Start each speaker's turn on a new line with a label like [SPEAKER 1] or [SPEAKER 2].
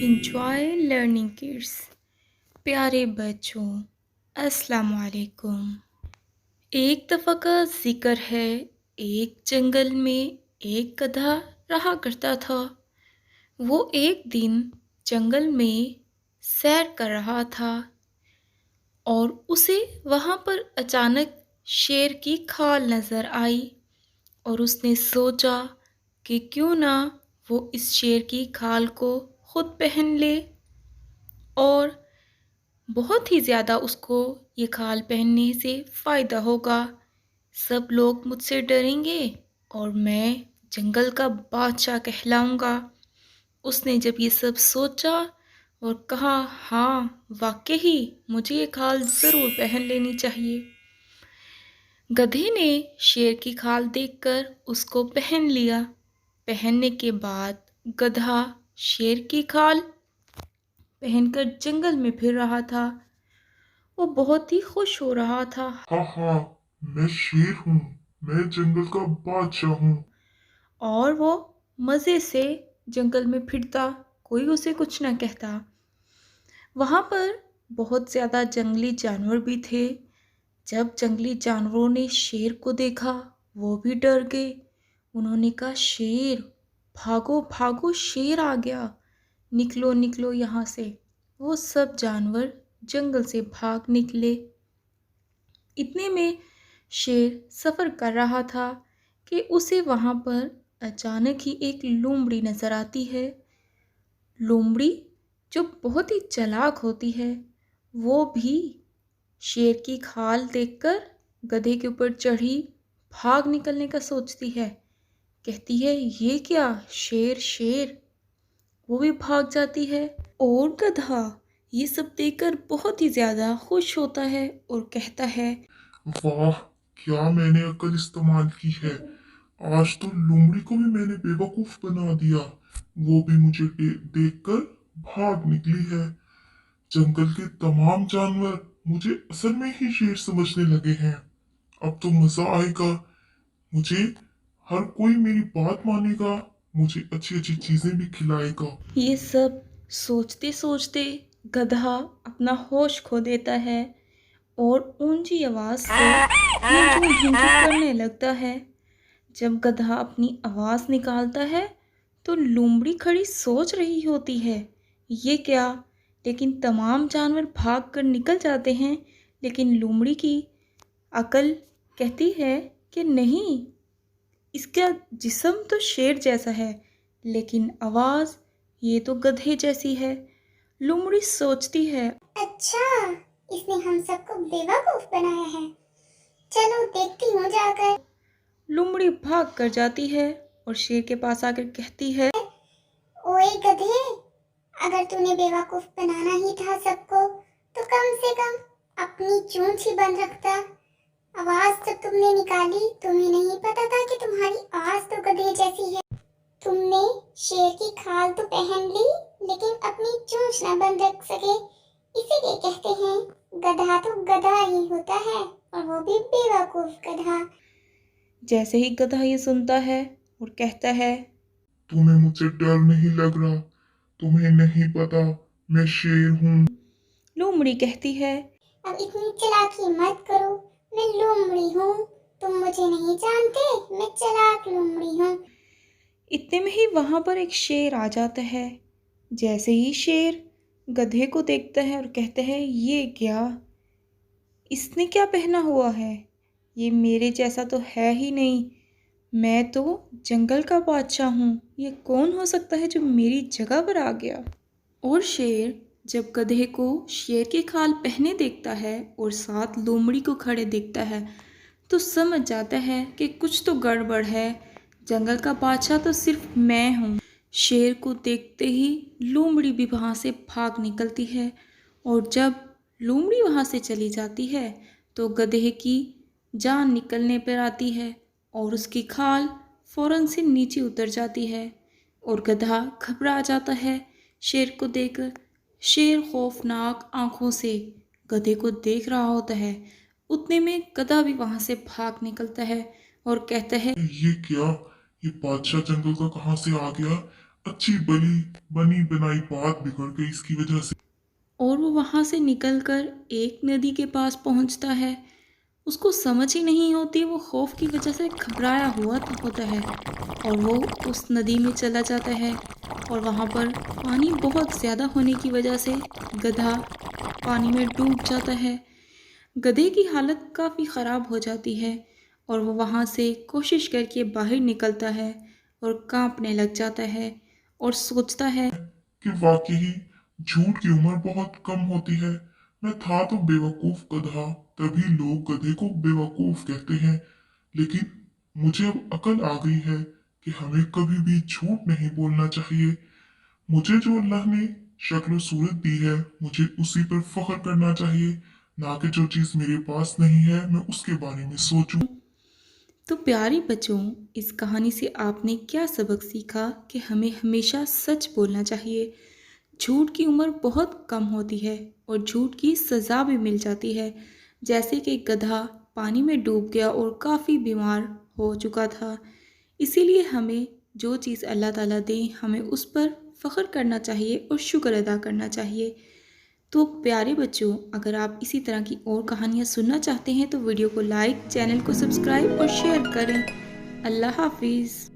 [SPEAKER 1] Enjoy learning kids। प्यारे बच्चों, अस्सलाम वालेकुम। एक दफ़ा का जिक्र है, एक जंगल में एक गधा रहा करता था। वो एक दिन जंगल में सैर कर रहा था और उसे वहाँ पर अचानक शेर की खाल नज़र आई और उसने सोचा कि क्यों ना वो इस शेर की खाल को खुद पहन ले। और बहुत ही ज़्यादा उसको ये खाल पहनने से फ़ायदा होगा। सब लोग मुझसे डरेंगे और मैं जंगल का बादशाह कहलाऊँगा। उसने जब ये सब सोचा और कहा, हाँ वाकई मुझे ये खाल ज़रूर पहन लेनी चाहिए। गधे ने शेर की खाल देखकर उसको पहन लिया। पहनने के बाद गधा शेर की खाल पहनकर जंगल में फिर रहा था। वो बहुत ही खुश हो रहा था।
[SPEAKER 2] हाँ हाँ, मैं शेर हूँ। मैं जंगल का बादशाह हूँ।
[SPEAKER 1] और वो मज़े से जंगल में फिरता, कोई उसे कुछ ना कहता। वहाँ पर बहुत ज़्यादा जंगली जानवर भी थे। जब जंगली जानवरों ने शेर को देखा, वो भी डर गए। उन्होंने कहा, शेर भागो भागो, शेर आ गया, निकलो निकलो यहाँ से। वो सब जानवर जंगल से भाग निकले। इतने में शेर सफ़र कर रहा था कि उसे वहाँ पर अचानक ही एक लोमड़ी नज़र आती है। लोमड़ी जो बहुत ही चालाक होती है, वो भी शेर की खाल देखकर गधे के ऊपर चढ़ी भाग निकलने का सोचती है। कहती है, ये क्या, शेर शेर। वो भी भाग जाती है और गधा ये सब देखकर बहुत ही ज़्यादा खुश होता है और कहता है,
[SPEAKER 2] वाह, क्या मैंने अकल इस्तेमाल की है। आज तो लोमड़ी को भी मैंने बेवकूफ बना दिया। वो भी मुझे देखकर भाग निकली है। जंगल के तमाम जानवर मुझे असल में ही शेर समझने लगे हैं। अब तो मजा आएगा। मुझे हर कोई मेरी बात मानेगा। मुझे अच्छी अच्छी चीजें भी खिलाएगा।
[SPEAKER 1] ये सब सोचते सोचते गधा अपना होश खो देता है और ऊंची आवाज से यूं ढिंकी करने लगता है। जब गधा अपनी आवाज निकालता है तो लोमड़ी खड़ी सोच रही होती है, ये क्या। लेकिन तमाम जानवर भाग कर निकल जाते हैं। लेकिन लोमड़ी की अकल कहती है कि नहीं, इसका जिस्म तो शेर जैसा है लेकिन आवाज़ ये तो गधे जैसी है। लोमड़ी सोचती है,
[SPEAKER 3] अच्छा, इसने हम सबको बेवकूफ बनाया है। चलो देखती हूँ जाकर।
[SPEAKER 1] लोमड़ी भाग कर जाती है और शेर के पास आकर कहती है,
[SPEAKER 3] ओए गधे, अगर तूने बेवकूफ बनाना ही था सबको, तो कम से कम अपनी चोंच ही बंद रखता। आवाज तो तुमने निकाली, तुम्हें नहीं पता था कि तुम्हारी आवाज तो गधे जैसी है। तुमने शेर की खाल तो पहन ली, लेकिन अपनी चोंच न बंद रख सके। इसीलिए कहते हैं, गधा तो गधा ही होता है, और वो भी बेवकूफ गधा।
[SPEAKER 1] जैसे ही गधा ये सुनता है और कहता है,
[SPEAKER 2] तुम्हें मुझसे डर नहीं लग रहा? तुम्हें नहीं पता मैं शेर हूँ।
[SPEAKER 1] लोमड़ी कहती है,
[SPEAKER 3] अब इतनी चालाकी मत करो, मैं लोमड़ी हूँ। तुम मुझे नहीं जानते, मैं चालाक लोमड़ी हूँ।
[SPEAKER 1] इतने में ही वहां पर एक शेर आ जाता है। जैसे ही शेर गधे को देखता है और कहता है, ये क्या, इसने क्या पहना हुआ है, ये मेरे जैसा तो है ही नहीं। मैं तो जंगल का बादशाह हूँ, ये कौन हो सकता है जो मेरी जगह पर आ गया। और शेर जब गधे को शेर की खाल पहने देखता है और साथ लोमड़ी को खड़े देखता है तो समझ जाता है कि कुछ तो गड़बड़ है। जंगल का बादशाह तो सिर्फ मैं हूँ। शेर को देखते ही लोमड़ी भी वहाँ से भाग निकलती है और जब लोमड़ी वहाँ से चली जाती है तो गधे की जान निकलने पर आती है और उसकी खाल फौरन से नीचे उतर जाती है और गधा घबरा जाता है शेर को देखकर। शेर खौफनाक आंखों से गधे को देख रहा होता है। उतने में गधा भी वहां से भाग निकलता है और कहता है,
[SPEAKER 2] ये क्या? ये बादशाह जंगल का कहाँ से आ गया? अच्छी बनी बनी बनाई बात बिगड़ गई इसकी वजह से।
[SPEAKER 1] और वो वहाँ से निकलकर एक नदी के पास पहुँचता है। उसको समझ ही नहीं होती, वो खौफ की वजह से घबराया हुआ तो होता है और वो उस नदी में चला जाता है। और वहाँ पर पानी बहुत ज़्यादा होने की वजह से गधा पानी में डूब जाता है। गधे की हालत काफ़ी ख़राब हो जाती है और वो वहाँ से कोशिश करके बाहर निकलता है और कांपने लग जाता है और सोचता है
[SPEAKER 2] कि वाकई झूठ की उम्र बहुत कम होती है। मैं था तो बेवकूफ गधा, तभी लोग गधे को बेवकूफ कहते हैं। लेकिन मुझे अब अकल आ गई है कि हमें कभी भी झूठ नहीं बोलना चाहिए। मुझे जो अल्लाह ने शक्ल सूरत दी है, मुझे उसी पर फख्र करना चाहिए, ना कि जो चीज़ मेरे पास नहीं है मैं उसके बारे में सोचूं।
[SPEAKER 1] तो प्यारे बच्चों, इस कहानी से आपने क्या सबक सीखा कि हमें हमेशा सच बोलना चाहिए। झूठ की उम्र बहुत कम होती है और झूठ की सज़ा भी मिल जाती है। जैसे कि गधा पानी में डूब गया और काफ़ी बीमार हो चुका था। इसीलिए हमें जो चीज़ अल्लाह ताला दे हमें उस पर फ़ख्र करना चाहिए और शुक्र अदा करना चाहिए। तो प्यारे बच्चों, अगर आप इसी तरह की और कहानियाँ सुनना चाहते हैं तो वीडियो को लाइक, चैनल को सब्सक्राइब और शेयर करें। अल्लाह हाफिज़।